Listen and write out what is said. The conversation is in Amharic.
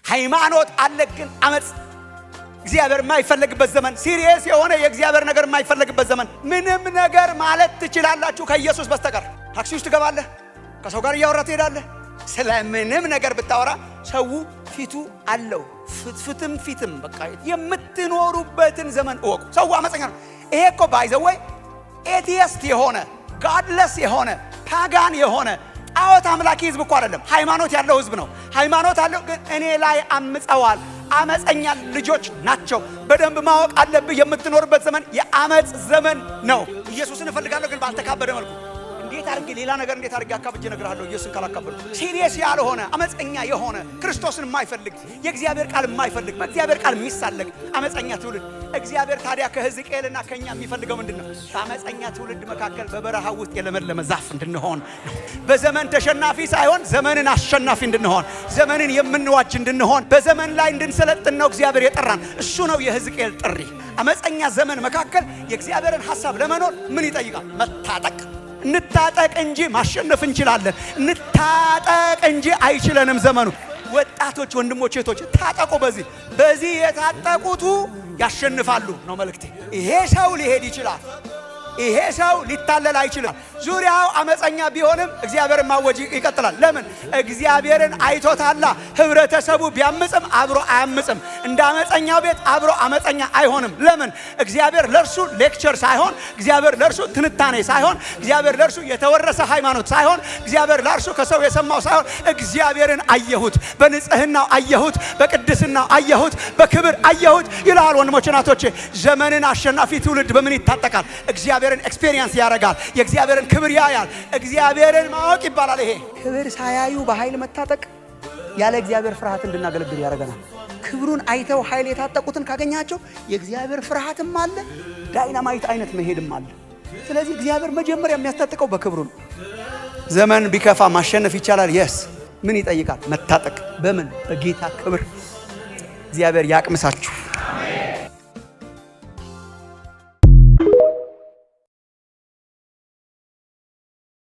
ሃይማኖት አለ ግን አመጽ እግዚአብሔር የማይፈልግበት ዘመን ሲሪየስ የሆነ የእግዚአብሔር ነገር የማይፈልግበት ዘመን ምንም ነገር ማለት ትችላላችሁ ከኢየሱስ በስተቀር ታክሲ ውስጥ ትገባለህ ከሰው ጋር እያወራህ ትሄዳለህ ስለምንም ነገር ብታወራ ሰው ፊቱ አለው ፍትም በቃ የምትኖሩበትን ዘመን እወቁ ሰው አመፀኛ ነው ይሄ እኮ ባይዘወይ ኤቲስት የሆነ ጋድለስ የሆነ ፓጋን የሆነ ጣዖት አምላኪ ህዝብ እኮ አይደለም ሃይማኖት ያለው ህዝብ ነው ሃይማኖት አለው ግን እኔ ላይ አምፀዋል አመፀኛ ልጆች ናቸው በደንብ ማወቅ አለብህ የምትኖርበት ዘመን የአመጽ ዘመን ነው ኢየሱስን እፈልጋለሁ ግን ባልተካበደ መልኩ እንዴት አድርጌ ሌላ ነገር እንዴት አድርጌ አካብጄ እነግርሃለሁ ኢየሱስን ካላካበደ ሲሪየስ ያልሆነ አመፀኛ የሆነ ክርስቶስን የማይፈልግ የእግዚአብሔር ቃል የማይፈልግ በእግዚአብሔር ቃል የሚሳለቅ አመፀኛ ትውልድ እግዚአብሔር ታዲያ ከሕዝቅኤልና ከኛ የሚፈልገው ምንድነው በአመፀኛ ትውልድ መካከል በበረሃ ውስጥ የለመለመ ዛፍ እንድንሆን በዘመን ተሸናፊ ሳይሆን ዘመንን አሸናፊ እንድንሆን ዘመንን የምንዋጅ እንድንሆን በዘመን ላይ እንድንሰለጥን ነው እግዚአብሔር የጠራን እሱ ነው የሕዝቅኤል ጥሪ አመፀኛ ዘመን መካከል የእግዚአብሔርን ሐሳብ ለመኖር ምን ይጠይቃል መታጠቅ እንታጠቅ እንጂ ማሸነፍ እንችላለን እንታጠቅ እንጂ አይችለንም ዘመኑ ወጣቶች ወንድሞች እህቶች ታጠቁ በዚህ የታጠቁቱ ያሸንፋሉ ነው መልእክቴ ይሄ ሰው ሊሄድ ይችላል ይሄ ሰው ሊታለል አይችልም ዙሪያው አመፀኛ ቢሆንም እግዚአብሔር ማወጅ ይቀጥላል ለምን እግዚአብሔርን አይቶታላ ህብረተሰቡ ቢያምጽም አብሮ አያምጽም እንደ አመፀኛው ቤት አብሮ አመፀኛ አይሆንም ለምን እግዚአብሔር ለርሱ ሌክቸር ሳይሆን እግዚአብሔር ለርሱ ትንታኔ ሳይሆን እግዚአብሔር ለርሱ የተወረሰ ሃይማኖት ሳይሆን እግዚአብሔር ለርሱ ከሰው የሰማው ሳይሆን እግዚአብሔርን አየሁት በንጽህናው አየሁት በቅድስናው አየሁት በክብር አየሁት ይላል ወንድሞች እናቶቼ ዘመንን አሸናፊ ትውልድ በምን ይታጠቃል እግዚአብሔርን ኤክስፒሪየንስ ያረጋል የእግዚአብሔርን ክብር ያያል እግዚአብሔርን ማወቅ ይባላል ይሄ ክብር ሳያዩ በኃይል መታጠቅ ያለ እግዚአብሔር ፍርሃት እንድናገለግል ያረጋናል ክብሩን አይተው ኃይል የታጠቁትን ካገኛቸው የእግዚአብሔር ፍርሃትም አለ ዳይናማይት አይነት መሄድም አለ ስለዚህ እግዚአብሔር መጀመሪያ የሚያስታጥቀው በክብሩ ነው ዘመን ቢከፋ ማሸነፍ ይቻላል yes ምን ይጠይቃል መታጠቅ በምን በጌታ ክብር እግዚአብሔር ያቅምሳችሁ